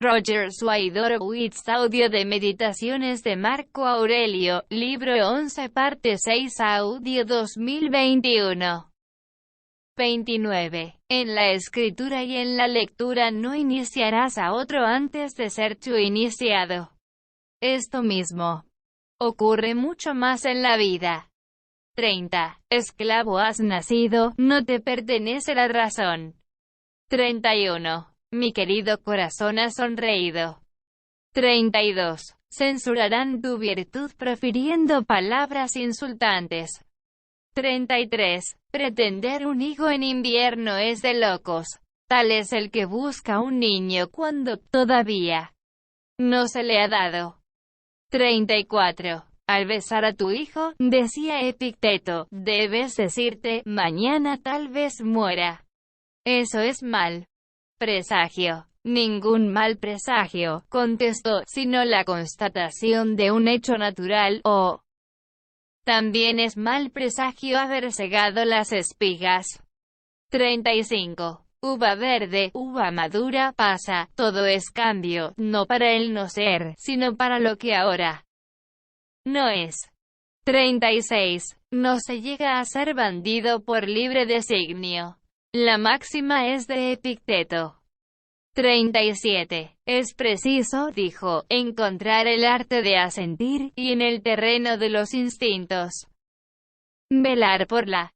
Roger Swidorowicz. Audio de Meditaciones de Marco Aurelio, libro 11 parte 6. Audio 2021. 29. En la escritura y en la lectura no iniciarás a otro antes de ser tú iniciado. Esto mismo ocurre mucho más en la vida. 30. Esclavo has nacido, no te pertenece la razón. 31. Mi querido corazón ha sonreído. 32. Censurarán tu virtud profiriendo palabras insultantes. 33. Pretender un higo en invierno es de locos. Tal es el que busca un niño cuando todavía no se le ha dado. 34. Al besar a tu hijo, decía Epicteto, debes decirte, mañana tal vez muera. Eso es mal presagio. Ningún mal presagio, contestó, sino la constatación de un hecho natural, o también es mal presagio haber segado las espigas. 35. Uva verde, uva madura, pasa, todo es cambio, no para el no ser, sino para lo que ahora no es. 36. No se llega a ser bandido por libre designio. La máxima es de Epicteto. 37. Es preciso, dijo, encontrar el arte de asentir, y en el terreno de los instintos, velar por la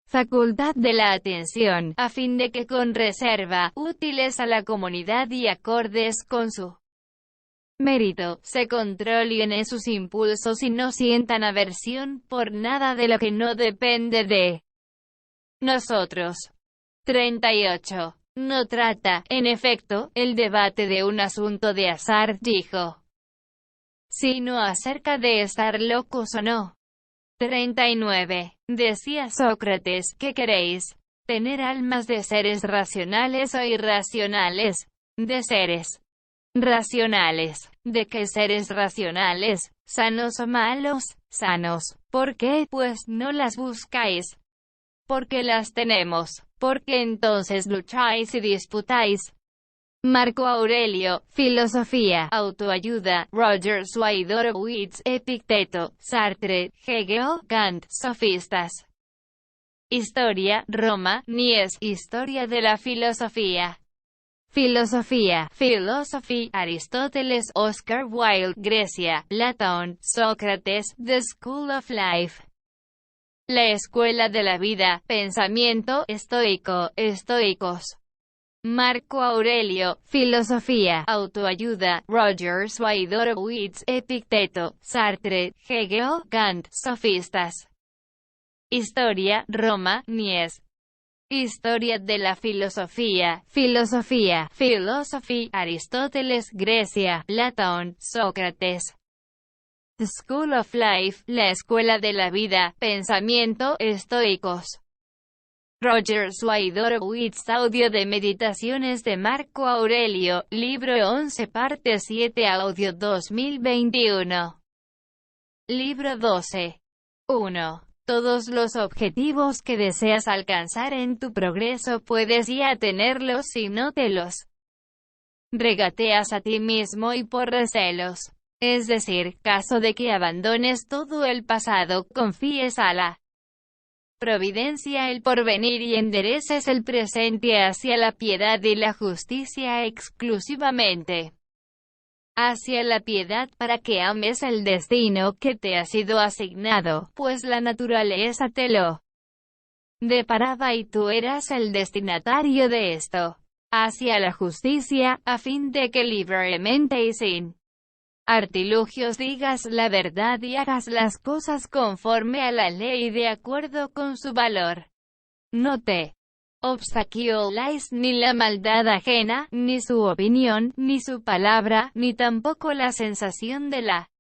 facultad de la atención, a fin de que con reserva, útiles a la comunidad y acordes con su mérito, se controlen sus impulsos y no sientan aversión por nada de lo que no depende de nosotros. 38. No trata, en efecto, el debate de un asunto de azar, dijo, sino acerca de estar locos o no. 39. Decía Sócrates, ¿qué queréis? ¿Tener almas de seres racionales o irracionales? De seres racionales. ¿De qué seres racionales? ¿Sanos o malos? Sanos. ¿Por qué, pues, no las buscáis? Porque las tenemos. Porque entonces lucháis y disputáis. Marco Aurelio, Filosofía, Autoayuda, Roger Swidorowicz, Epicteto, Sartre, Hegel, Kant, Sofistas. Historia, Roma, Mies, Historia de la Filosofía. Filosofía, Philosophy, Aristóteles, Oscar Wilde, Grecia, Platón, Sócrates, The School of Life. La escuela de la vida, pensamiento estoico, estoicos. Marco Aurelio, Filosofía, Autoayuda, Roger Swidorowicz, Epicteto, Sartre, Hegel, Kant, Sofistas. Historia, Roma, Mies. Historia de la filosofía, Filosofía, Philosophy, Aristóteles, Grecia, Platón, Sócrates. The School of Life, la escuela de la vida, pensamiento estoicos. Roger Swidorowicz. Audio de Meditaciones de Marco Aurelio, libro 11 parte 7. Audio 2021. Libro 12. 1. Todos los objetivos que deseas alcanzar en tu progreso puedes ya tenerlos si no te los regateas a ti mismo y por recelos. Es decir, caso de que abandones todo el pasado, confíes a la providencia el porvenir y endereces el presente hacia la piedad y la justicia exclusivamente. Hacia la piedad para que ames el destino que te ha sido asignado, pues la naturaleza te lo deparaba y tú eras el destinatario de esto. Hacia la justicia, a fin de que libremente y sin artilugios digas la verdad y hagas las cosas conforme a la ley y de acuerdo con su valor. No te obstaculáis ni la maldad ajena, ni su opinión, ni su palabra, ni tampoco la sensación de la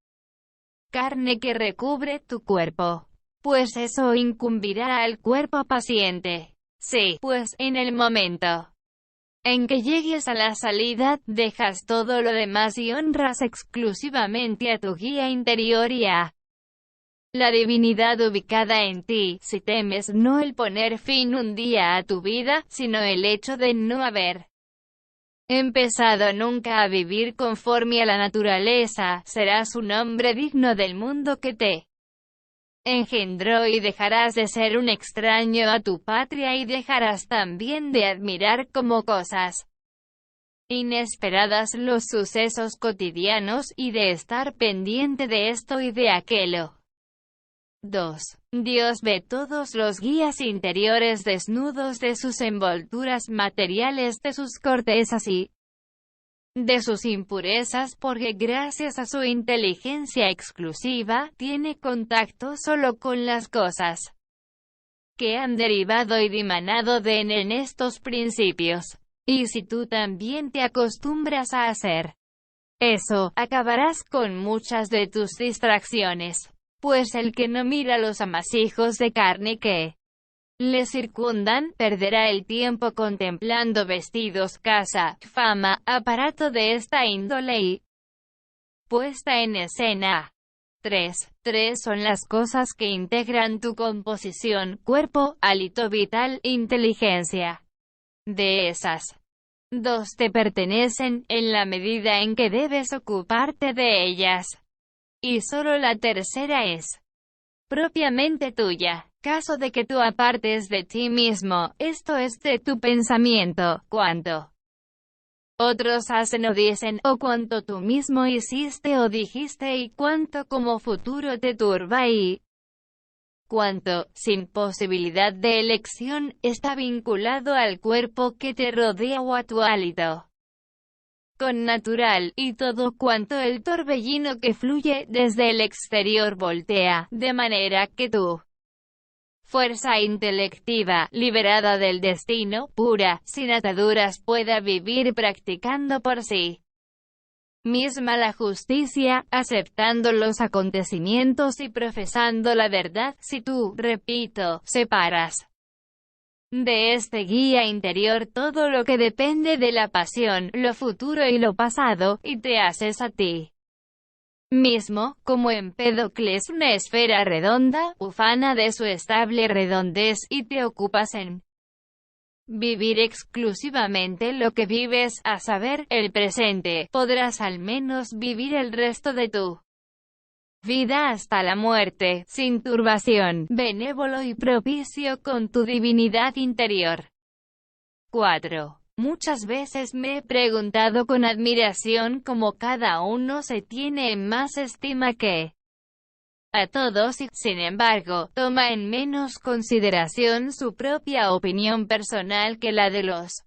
carne que recubre tu cuerpo, pues eso incumbirá al cuerpo paciente. Sí, pues, en el momento en que llegues a la salida, dejas todo lo demás y honras exclusivamente a tu guía interior y a la divinidad ubicada en ti. Si temes no el poner fin un día a tu vida, sino el hecho de no haber empezado nunca a vivir conforme a la naturaleza, serás un hombre digno del mundo que te engendró y dejarás de ser un extraño a tu patria y dejarás también de admirar como cosas inesperadas los sucesos cotidianos y de estar pendiente de esto y de aquello. 2. Dios ve todos los guías interiores desnudos de sus envolturas materiales, de sus cortezas y de sus impurezas, porque gracias a su inteligencia exclusiva, tiene contacto solo con las cosas que han derivado y dimanado de en estos principios. Y si tú también te acostumbras a hacer eso, acabarás con muchas de tus distracciones. Pues el que no mira los amasijos de carne que le circundan, perderá el tiempo contemplando vestidos, casa, fama, aparato de esta índole y puesta en escena. 3. Son las cosas que integran tu composición: cuerpo, hálito vital, inteligencia. De esas, 2 te pertenecen, en la medida en que debes ocuparte de ellas. Y solo la tercera es propiamente tuya. Caso de que tú apartes de ti mismo, esto es de tu pensamiento, cuanto otros hacen o dicen, o cuanto tú mismo hiciste o dijiste, y cuanto como futuro te turba y cuanto, sin posibilidad de elección, está vinculado al cuerpo que te rodea o a tu hálito con natural, y todo cuanto el torbellino que fluye desde el exterior voltea, de manera que tu fuerza intelectiva, liberada del destino, pura, sin ataduras, pueda vivir practicando por sí misma la justicia, aceptando los acontecimientos y profesando la verdad. Si tú, repito, separas de este guía interior todo lo que depende de la pasión, lo futuro y lo pasado, y te haces a ti mismo, como Empédocles, una esfera redonda, ufana de su estable redondez, y te ocupas en vivir exclusivamente lo que vives, a saber, el presente, podrás al menos vivir el resto de tu vida hasta la muerte, sin turbación, benévolo y propicio con tu divinidad interior. 4. Muchas veces me he preguntado con admiración cómo cada uno se tiene en más estima que a todos y, sin embargo, toma en menos consideración su propia opinión personal que la de los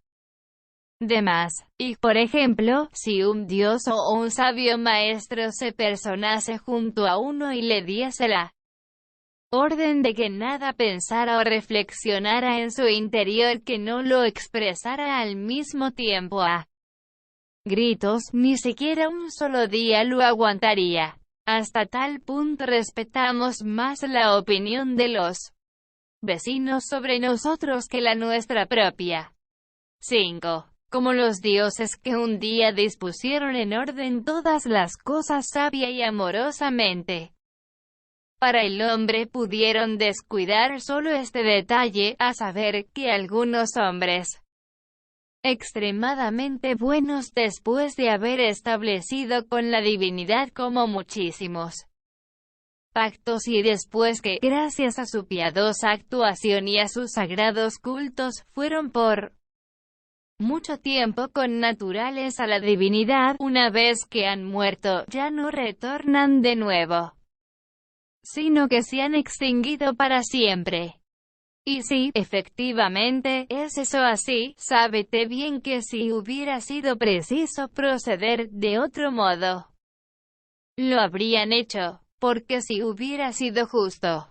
demás. Y, por ejemplo, si un dios o un sabio maestro se personase junto a uno y le diese la orden de que nada pensara o reflexionara en su interior, que no lo expresara al mismo tiempo a gritos, ni siquiera un solo día lo aguantaría. Hasta tal punto respetamos más la opinión de los vecinos sobre nosotros que la nuestra propia. 5. Como los dioses que un día dispusieron en orden todas las cosas sabia y amorosamente para el hombre, pudieron descuidar solo este detalle, a saber, que algunos hombres extremadamente buenos, después de haber establecido con la divinidad como muchísimos pactos, y después que, gracias a su piadosa actuación y a sus sagrados cultos, fueron por mucho tiempo connaturales a la divinidad, una vez que han muerto, ya no retornan de nuevo, sino que se han extinguido para siempre. Y si, efectivamente, es eso así, sábete bien que si hubiera sido preciso proceder de otro modo, lo habrían hecho, porque si hubiera sido justo,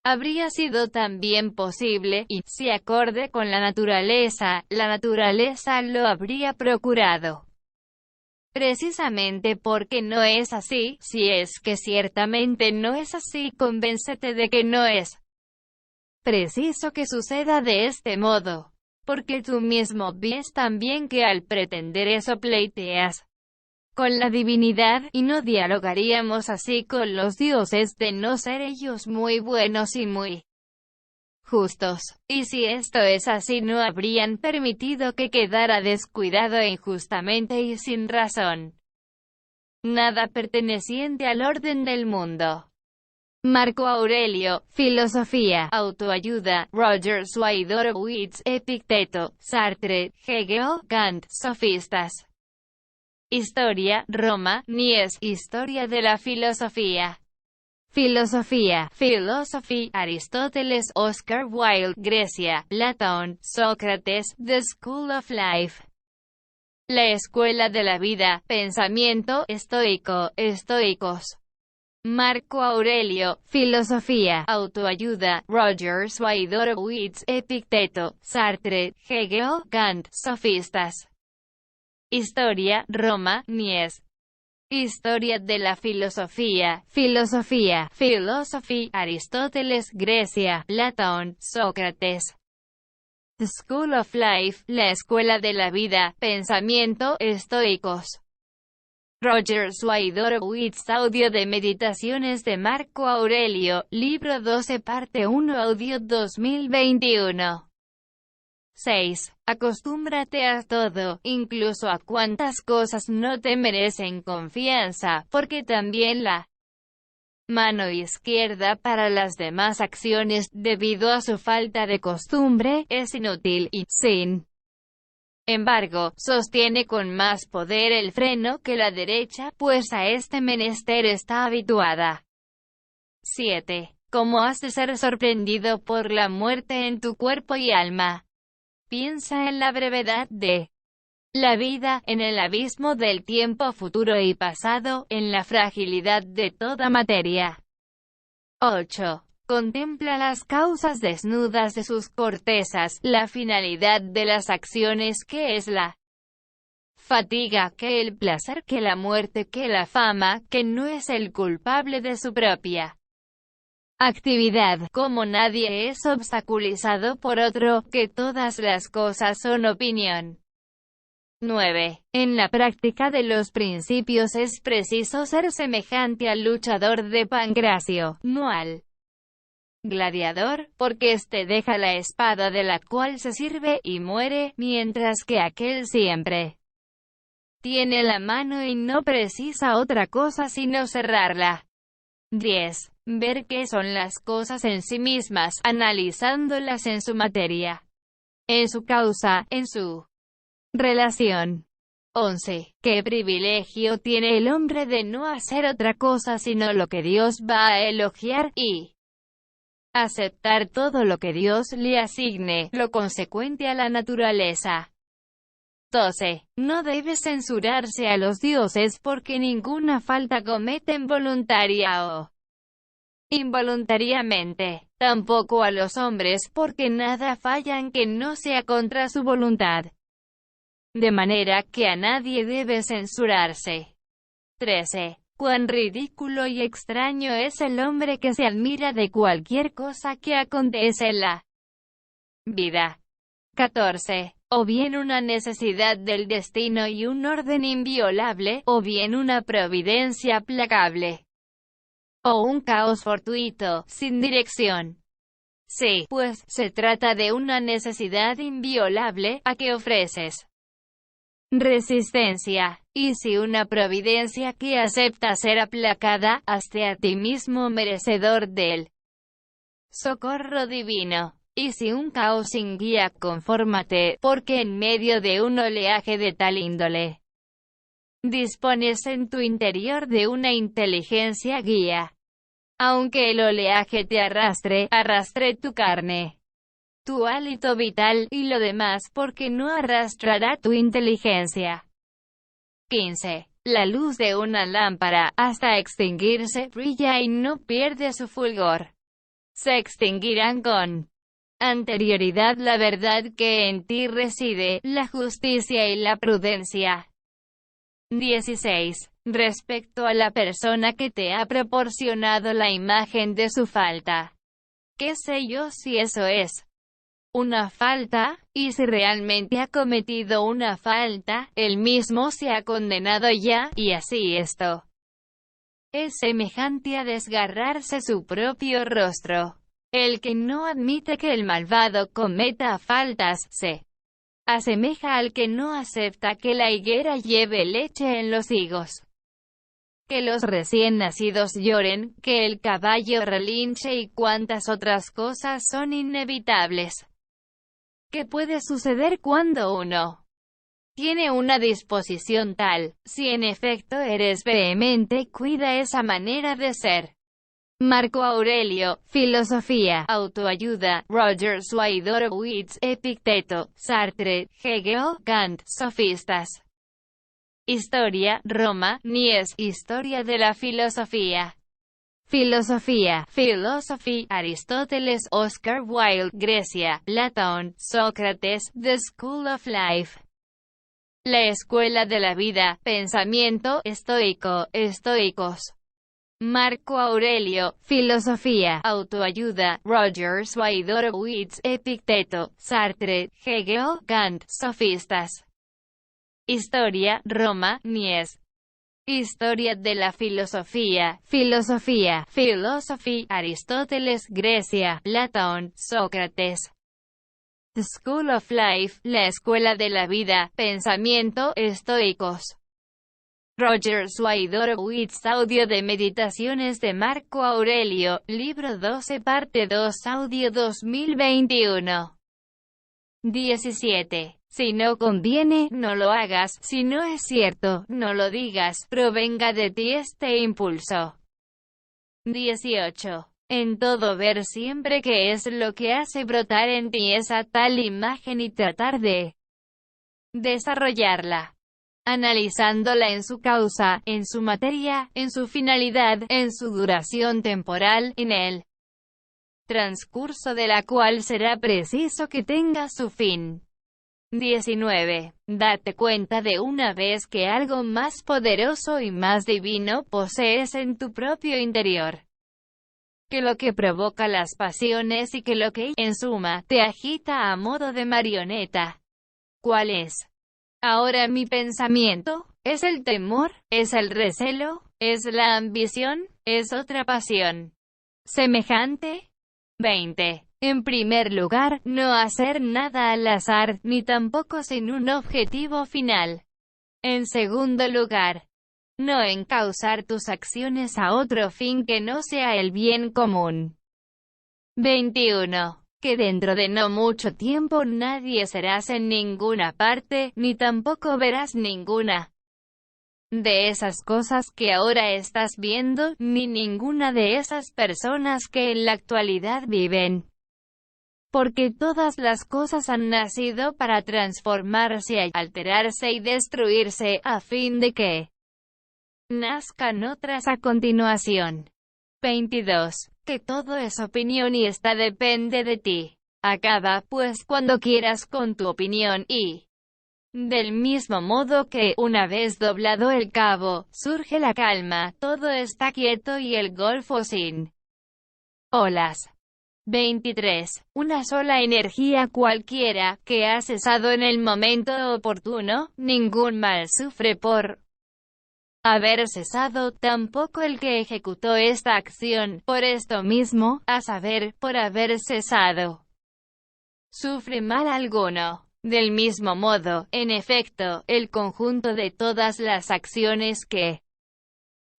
habría sido también posible, y, si acorde con la naturaleza lo habría procurado. Precisamente porque no es así, si es que ciertamente no es así, convéncete de que no es preciso que suceda de este modo, porque tú mismo ves también que al pretender eso pleiteas con la divinidad, y no dialogaríamos así con los dioses de no ser ellos muy buenos y muy justos, y si esto es así no habrían permitido que quedara descuidado injustamente y sin razón nada perteneciente al orden del mundo. Marco Aurelio, Filosofía, Autoayuda, Roger Swidorowicz, Epicteto, Sartre, Hegel, Kant, Sofistas. Historia, Roma, Mies, Historia de la Filosofía. Filosofía, Philosophy, Aristóteles, Oscar Wilde, Grecia, Platón, Sócrates, The School of Life. La Escuela de la Vida, Pensamiento, Estoico, Estoicos. Marco Aurelio, Filosofía, Autoayuda, Roger Swidorowicz, Epicteto, Sartre, Hegel, Kant, Sofistas. Historia, Roma, Mies. Historia de la Filosofía, Filosofía, Philosophy, Aristóteles, Grecia, Platón, Sócrates. The School of Life, la Escuela de la Vida, Pensamiento, Estoicos. Roger Swidorowicz, audio de Meditaciones de Marco Aurelio, libro 12 parte 1 audio 2021. 6. Acostúmbrate a todo, incluso a cuantas cosas no te merecen confianza, porque también la mano izquierda para las demás acciones, debido a su falta de costumbre, es inútil y, sin embargo, sostiene con más poder el freno que la derecha, pues a este menester está habituada. 7. ¿Cómo has de ser sorprendido por la muerte en tu cuerpo y alma? Piensa en la brevedad de la vida, en el abismo del tiempo futuro y pasado, en la fragilidad de toda materia. 8. Contempla las causas desnudas de sus cortezas, la finalidad de las acciones que es la fatiga, que el placer, que la muerte, que la fama, que no es el culpable de su propia actividad, como nadie es obstaculizado por otro, que todas las cosas son opinión. 9. En la práctica de los principios es preciso ser semejante al luchador de Pancracio, no al gladiador, porque éste deja la espada de la cual se sirve, y muere, mientras que aquel siempre tiene la mano y no precisa otra cosa sino cerrarla. 10. Ver qué son las cosas en sí mismas, analizándolas en su materia, en su causa, en su relación. 11. ¿Qué privilegio tiene el hombre de no hacer otra cosa sino lo que Dios va a elogiar, y aceptar todo lo que Dios le asigne, lo consecuente a la naturaleza? 12. No debe censurarse a los dioses porque ninguna falta cometen voluntaria o involuntariamente, tampoco a los hombres porque nada fallan que no sea contra su voluntad. De manera que a nadie debe censurarse. 13. Cuán ridículo y extraño es el hombre que se admira de cualquier cosa que acontece en la vida. 14. O bien una necesidad del destino y un orden inviolable, o bien una providencia placable, o un caos fortuito, sin dirección. Sí, pues, se trata de una necesidad inviolable, ¿a qué ofreces resistencia? Y si una providencia que acepta ser aplacada, hazte a ti mismo merecedor del socorro divino. Y si un caos sin guía, confórmate, porque en medio de un oleaje de tal índole, dispones en tu interior de una inteligencia guía. Aunque el oleaje te arrastre, arrastre tu carne, tu hálito vital, y lo demás, porque no arrastrará tu inteligencia. 15. La luz de una lámpara, hasta extinguirse, brilla y no pierde su fulgor. Se extinguirán con anterioridad la verdad que en ti reside, la justicia y la prudencia. 16. Respecto a la persona que te ha proporcionado la imagen de su falta. ¿Qué sé yo si eso es una falta? Y si realmente ha cometido una falta, él mismo se ha condenado ya, y así esto es semejante a desgarrarse su propio rostro. El que no admite que el malvado cometa faltas, se asemeja al que no acepta que la higuera lleve leche en los higos. Que los recién nacidos lloren, que el caballo relinche y cuantas otras cosas son inevitables. ¿Qué puede suceder cuando uno tiene una disposición tal? Si en efecto eres vehemente, cuida esa manera de ser. Marco Aurelio, Filosofía, Autoayuda, Roger Swidorowicz, Epicteto, Sartre, Hegel, Kant, Sofistas. Historia, Roma, Mies, Historia de la Filosofía. Filosofía, Philosophy, Aristóteles, Oscar Wilde, Grecia, Platón, Sócrates, The School of Life. La Escuela de la Vida, Pensamiento, Estoico, Estoicos. Marco Aurelio, Filosofía, Autoayuda, Roger Swidorowicz, Epicteto, Sartre, Hegel, Kant, Sofistas. Historia, Roma, Mies. Historia de la Filosofía, Filosofía, Philosophy, Aristóteles, Grecia, Platón, Sócrates. The School of Life, la Escuela de la Vida, Pensamiento, Estoicos. Roger Swidorowicz, audio de Meditaciones de Marco Aurelio, libro 12, parte 2, audio 2021. 17. Si no conviene, no lo hagas; si no es cierto, no lo digas; provenga de ti este impulso. 18. En todo ver siempre qué es lo que hace brotar en ti esa tal imagen y tratar de desarrollarla, analizándola en su causa, en su materia, en su finalidad, en su duración temporal, en el transcurso de la cual será preciso que tenga su fin. 19. Date cuenta de una vez que algo más poderoso y más divino posees en tu propio interior que lo que provoca las pasiones y que lo que, en suma, te agita a modo de marioneta. ¿Cuál es ahora mi pensamiento? ¿Es el temor? ¿Es el recelo? ¿Es la ambición? ¿Es otra pasión semejante? 20. En primer lugar, no hacer nada al azar, ni tampoco sin un objetivo final. En segundo lugar, no encauzar tus acciones a otro fin que no sea el bien común. 21. Que dentro de no mucho tiempo nadie serás en ninguna parte, ni tampoco verás ninguna de esas cosas que ahora estás viendo, ni ninguna de esas personas que en la actualidad viven. Porque todas las cosas han nacido para transformarse, alterarse y destruirse, a fin de que nazcan otras a continuación. 22. Que todo es opinión y esta depende de ti. Acaba, pues, cuando quieras con tu opinión y, del mismo modo que, una vez doblado el cabo, surge la calma, todo está quieto y el golfo sin olas. 23. Una sola energía cualquiera, que ha cesado en el momento oportuno, ningún mal sufre por haber cesado, tampoco el que ejecutó esta acción, por esto mismo, a saber, por haber cesado, sufre mal alguno. Del mismo modo, en efecto, el conjunto de todas las acciones que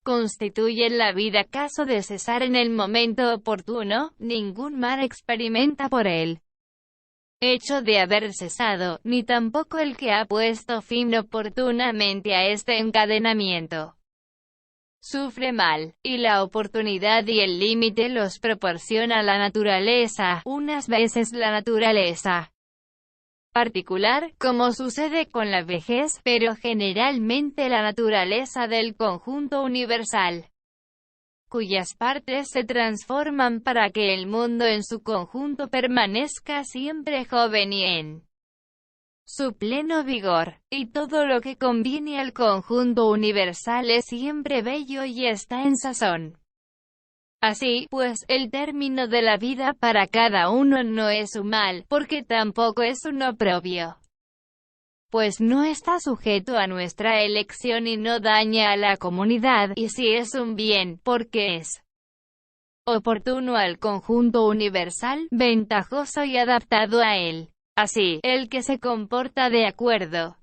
constituyen la vida, caso de cesar en el momento oportuno, ningún mal experimenta por él hecho de haber cesado, ni tampoco el que ha puesto fin oportunamente a este encadenamiento sufre mal, y la oportunidad y el límite los proporciona la naturaleza, unas veces la naturaleza particular, como sucede con la vejez, pero generalmente la naturaleza del conjunto universal, cuyas partes se transforman para que el mundo en su conjunto permanezca siempre joven y en su pleno vigor, y todo lo que conviene al conjunto universal es siempre bello y está en sazón. Así, pues, el término de la vida para cada uno no es un mal, porque tampoco es un oprobio, pues no está sujeto a nuestra elección y no daña a la comunidad, y si es un bien, porque es oportuno al conjunto universal, ventajoso y adaptado a él. Así, el que se comporta de acuerdo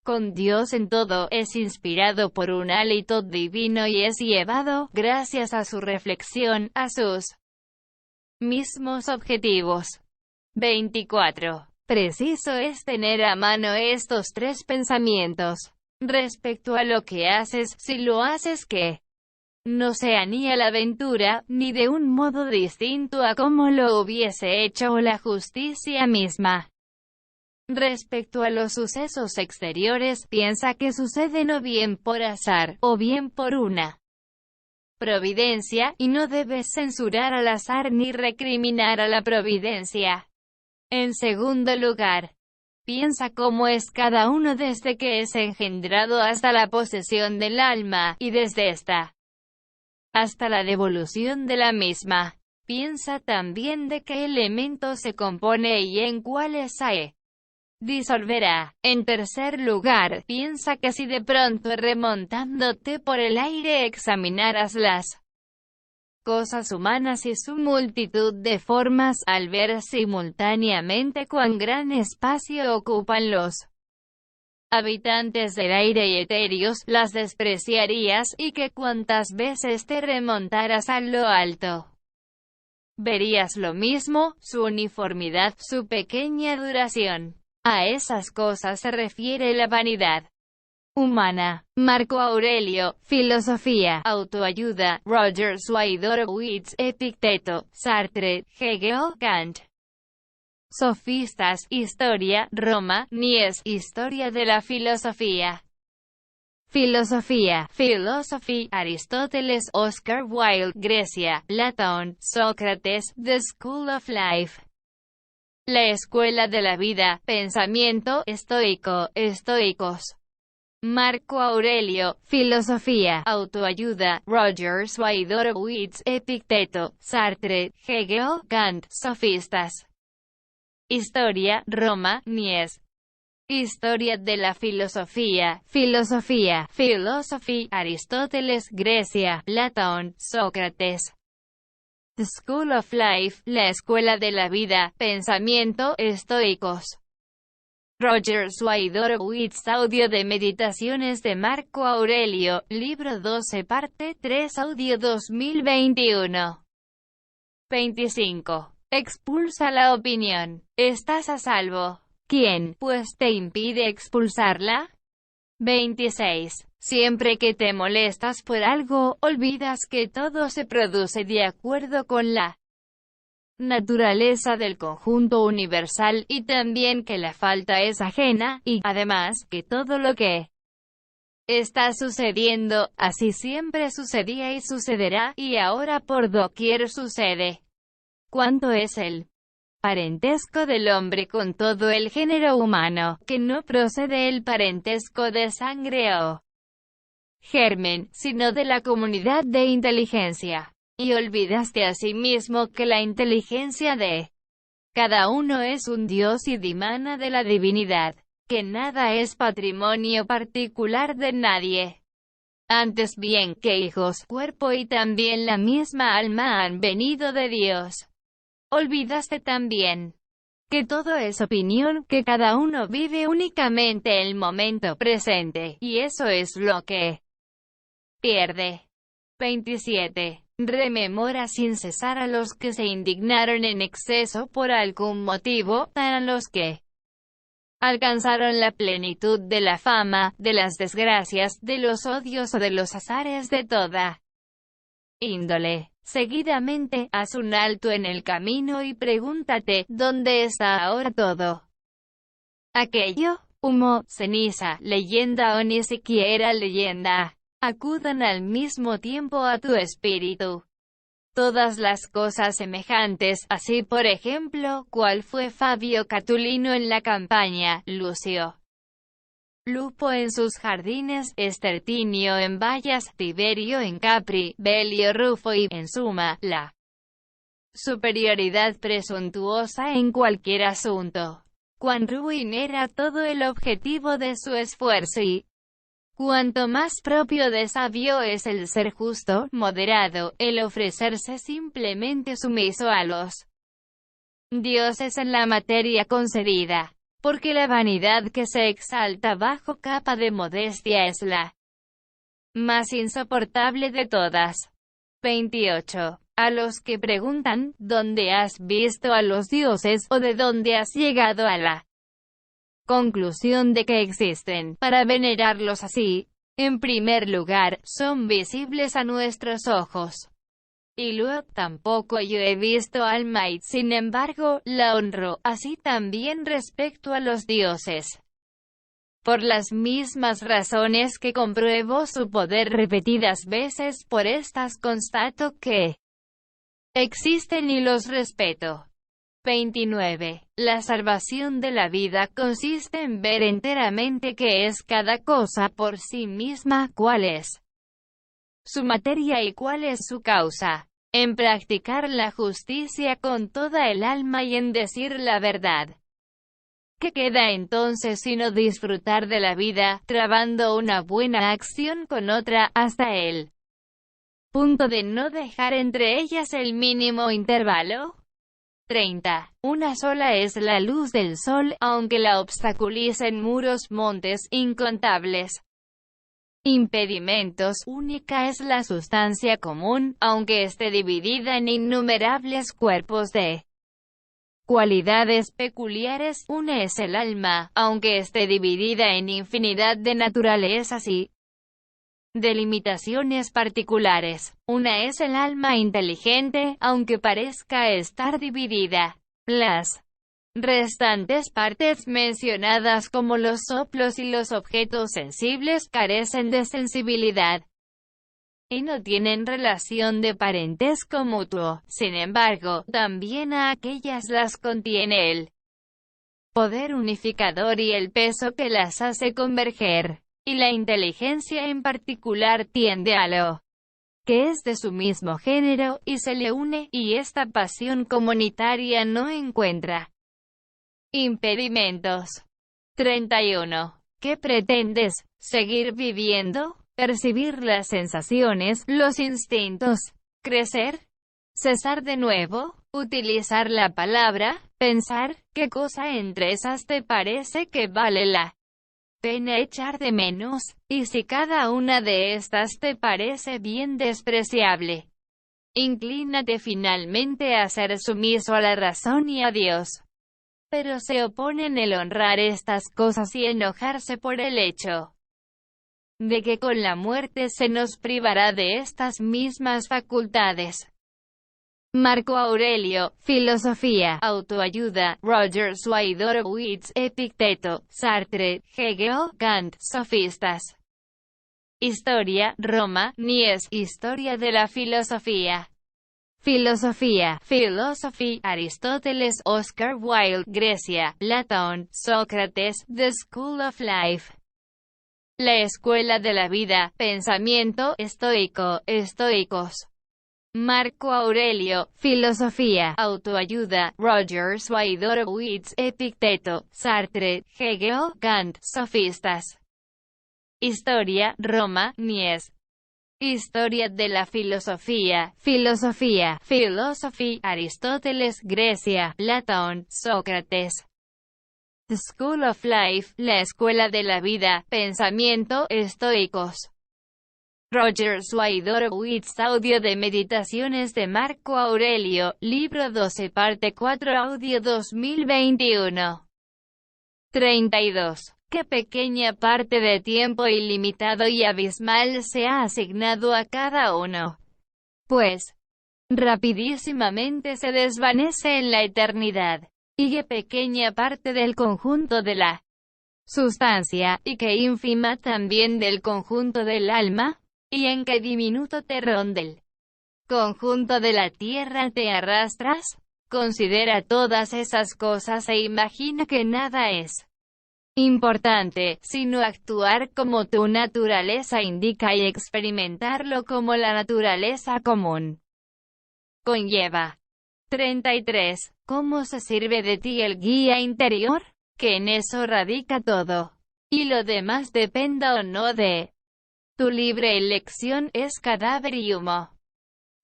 con Dios en todo, es inspirado por un hálito divino y es llevado, gracias a su reflexión, a sus mismos objetivos. 24. Preciso es tener a mano estos tres pensamientos respecto a lo que haces, si lo haces que no sea ni a la aventura, ni de un modo distinto a como lo hubiese hecho la justicia misma. Respecto a los sucesos exteriores, piensa que suceden o bien por azar, o bien por una providencia, y no debes censurar al azar ni recriminar a la providencia. En segundo lugar, piensa cómo es cada uno desde que es engendrado hasta la posesión del alma, y desde esta hasta la devolución de la misma. Piensa también de qué elemento se compone y en cuáles se disolverá. En tercer lugar, piensa que si de pronto remontándote por el aire examinaras las cosas humanas y su multitud de formas, al ver simultáneamente cuán gran espacio ocupan los habitantes del aire y etéreos, las despreciarías, y que cuantas veces te remontaras a lo alto, verías lo mismo, su uniformidad, su pequeña duración. A esas cosas se refiere la vanidad humana. Marco Aurelio, Filosofía, Autoayuda, Roger Swidorowicz, Epicteto, Sartre, Hegel, Kant. Sofistas, Historia, Roma, Mies, Historia de la Filosofía. Filosofía, Philosophy, Aristóteles, Oscar Wilde, Grecia, Platón, Sócrates, The School of Life. La escuela de la vida, pensamiento estoico, estoicos. Marco Aurelio, Filosofía, Autoayuda, Roger Swidorowicz, Epicteto, Sartre, Hegel, Kant, Sofistas. Historia, Roma, Mies. Historia de la filosofía, Filosofía, Philosophy, Aristóteles, Grecia, Platón, Sócrates. The School of Life, la escuela de la vida, pensamiento estoicos. Roger Swidorowicz, audio de Meditaciones de Marco Aurelio, libro 12, parte 3, audio 2021. 25. Expulsa la opinión. Estás a salvo. ¿Quién, pues, te impide expulsarla? 26. Siempre que te molestas por algo, olvidas que todo se produce de acuerdo con la naturaleza del conjunto universal, y también que la falta es ajena, y, además, que todo lo que está sucediendo, así siempre sucedía y sucederá, y ahora por doquier sucede. ¿Cuánto es el parentesco del hombre con todo el género humano, que no procede el parentesco de sangre o germen, sino de la comunidad de inteligencia? Y olvidaste asimismo que la inteligencia de cada uno es un Dios y dimana de la divinidad, que nada es patrimonio particular de nadie. Antes bien, que hijos, cuerpo y también la misma alma han venido de Dios. Olvidaste también que todo es opinión, que cada uno vive únicamente el momento presente, y eso es lo que pierde. 27. Rememora sin cesar a los que se indignaron en exceso por algún motivo, a los que alcanzaron la plenitud de la fama, de las desgracias, de los odios o de los azares de toda índole. Seguidamente, haz un alto en el camino y pregúntate, ¿dónde está ahora todo aquello? Humo, ceniza, leyenda o ni siquiera leyenda. Acudan al mismo tiempo a tu espíritu todas las cosas semejantes, así por ejemplo, cuál fue Fabio Catulino en la campaña, Lucio Lupo en sus jardines, Estertinio en Vallas, Tiberio en Capri, Belio Rufo y, en suma, la superioridad presuntuosa en cualquier asunto. Cuán ruin era todo el objetivo de su esfuerzo y Cuanto más propio de sabio es el ser justo, moderado, el ofrecerse simplemente sumiso a los dioses en la materia concedida. Porque la vanidad que se exalta bajo capa de modestia es la más insoportable de todas. 28. A los que preguntan, ¿dónde has visto a los dioses? O ¿de dónde has llegado a la conclusión de que existen, para venerarlos así? En primer lugar, son visibles a nuestros ojos. Y luego, tampoco yo he visto al Might, sin embargo, la honro, así también respecto a los dioses. Por las mismas razones que compruebo su poder repetidas veces, por estas constato que existen y los respeto. 29. La salvación de la vida consiste en ver enteramente qué es cada cosa por sí misma, cuál es su materia y cuál es su causa, en practicar la justicia con toda el alma y en decir la verdad. ¿Qué queda entonces sino disfrutar de la vida, trabando una buena acción con otra, hasta el punto de no dejar entre ellas el mínimo intervalo? 30. Una sola es la luz del sol, aunque la obstaculicen muros, montes, incontables impedimentos. Única es la sustancia común, aunque esté dividida en innumerables cuerpos de cualidades peculiares. Una es el alma, aunque esté dividida en infinidad de naturalezas y delimitaciones particulares. Una es el alma inteligente, aunque parezca estar dividida. Las restantes partes mencionadas como los soplos y los objetos sensibles carecen de sensibilidad y no tienen relación de parentesco mutuo. Sin embargo, también a aquellas las contiene el poder unificador y el peso que las hace converger. Y la inteligencia en particular tiende a lo que es de su mismo género, y se le une, y esta pasión comunitaria no encuentra impedimentos. 31. ¿Qué pretendes? ¿Seguir viviendo? ¿Percibir las sensaciones, los instintos? ¿Crecer? ¿Cesar de nuevo? ¿Utilizar la palabra? ¿Pensar? ¿Qué cosa entre esas te parece que vale la pena echar de menos? Y si cada una de estas te parece bien despreciable, inclínate finalmente a ser sumiso a la razón y a Dios. Pero se oponen el honrar estas cosas y enojarse por el hecho de que con la muerte se nos privará de estas mismas facultades. Marco Aurelio, Filosofía, Autoayuda, Roger Swidorowicz, Epicteto, Sartre, Hegel, Kant, Sofistas. Historia, Roma, Mies, Historia de la Filosofía. Filosofía, Philosophy, Aristóteles, Oscar Wilde, Grecia, Platón, Sócrates, The School of Life. La Escuela de la Vida, Pensamiento, Estoico, Estoicos. Marco Aurelio, Filosofía, Autoayuda, Roger Swidorowicz, Epicteto, Sartre, Hegel, Kant, Sofistas. Historia, Roma, Mies. Historia de la Filosofía, Filosofía, Philosophy, Aristóteles, Grecia, Platón, Sócrates. The School of Life, La Escuela de la Vida, Pensamiento, Estoicos. Roger Swidorowicz, audio de Meditaciones de Marco Aurelio, libro 12, parte 4, audio 2021. 32. ¿Qué pequeña parte de tiempo ilimitado y abismal se ha asignado a cada uno? Pues, rapidísimamente se desvanece en la eternidad. Y qué pequeña parte del conjunto de la sustancia, y qué ínfima también del conjunto del alma, y en qué diminuto terrón del conjunto de la tierra te arrastras. Considera todas esas cosas e imagina que nada es importante, sino actuar como tu naturaleza indica y experimentarlo como la naturaleza común conlleva. 33. ¿Cómo se sirve de ti el guía interior? Que en eso radica todo. Y lo demás dependa o no de Tu libre elección es cadáver y humo.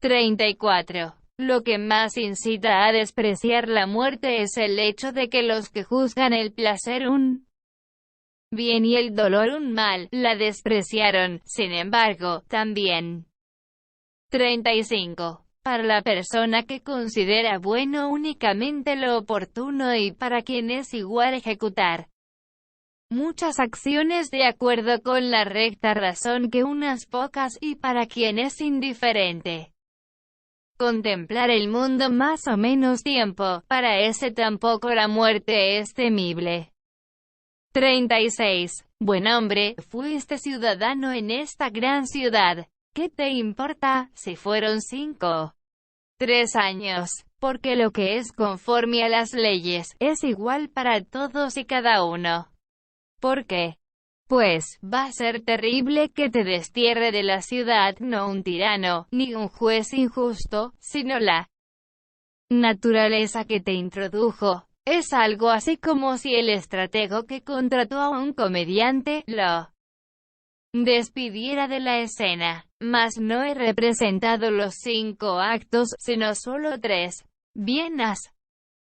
34. Lo que más incita a despreciar la muerte es el hecho de que los que juzgan el placer un bien y el dolor un mal, la despreciaron, sin embargo, también. 35. Para la persona que considera bueno únicamente lo oportuno y para quien es igual ejecutar muchas acciones de acuerdo con la recta razón que unas pocas, y para quien es indiferente contemplar el mundo más o menos tiempo, para ese tampoco la muerte es temible. 36. Buen hombre, fuiste ciudadano en esta gran ciudad. ¿Qué te importa si fueron 3 años? Porque lo que es conforme a las leyes, es igual para todos y cada uno. ¿Por qué? Pues, va a ser terrible que te destierre de la ciudad no un tirano, ni un juez injusto, sino la naturaleza que te introdujo. Es algo así como si el estratego que contrató a un comediante, lo despidiera de la escena. Mas no he representado los 5 actos, sino solo 3. Bien has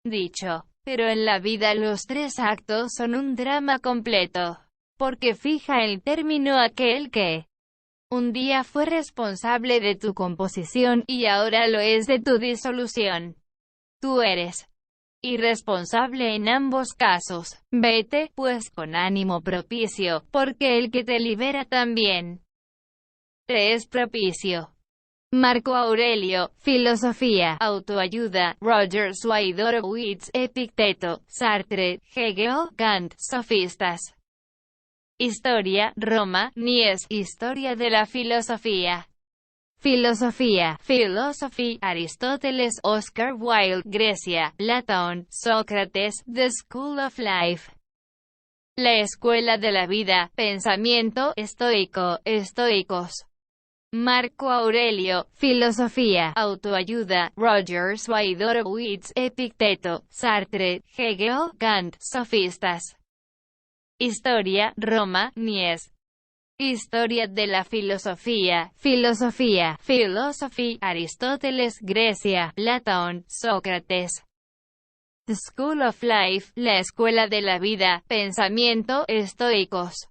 dicho. Pero en la vida los 3 actos son un drama completo. Porque fija el término aquel que un día fue responsable de tu composición, y ahora lo es de tu disolución. Tú eres irresponsable en ambos casos. Vete, pues, con ánimo propicio, porque el que te libera también te es propicio. Marco Aurelio, Filosofía, Autoayuda, Rogers Horowitz, Epicteto, Sartre, Hegel, Kant, Sofistas. Historia, Roma, Mies, Historia de la Filosofía. Filosofía, Philosophy, Aristóteles, Oscar Wilde, Grecia, Platón, Sócrates, The School of Life. La Escuela de la Vida, Pensamiento, Estoico, Estoicos. Marco Aurelio, Filosofía, Autoayuda, Rogers Horowitz, Epicteto, Sartre, Hegel, Kant, Sofistas. Historia, Roma, Mies. Historia de la Filosofía, Filosofía, Philosophy, Aristóteles, Grecia, Platón, Sócrates. The School of Life, la Escuela de la Vida, Pensamiento, Estoicos.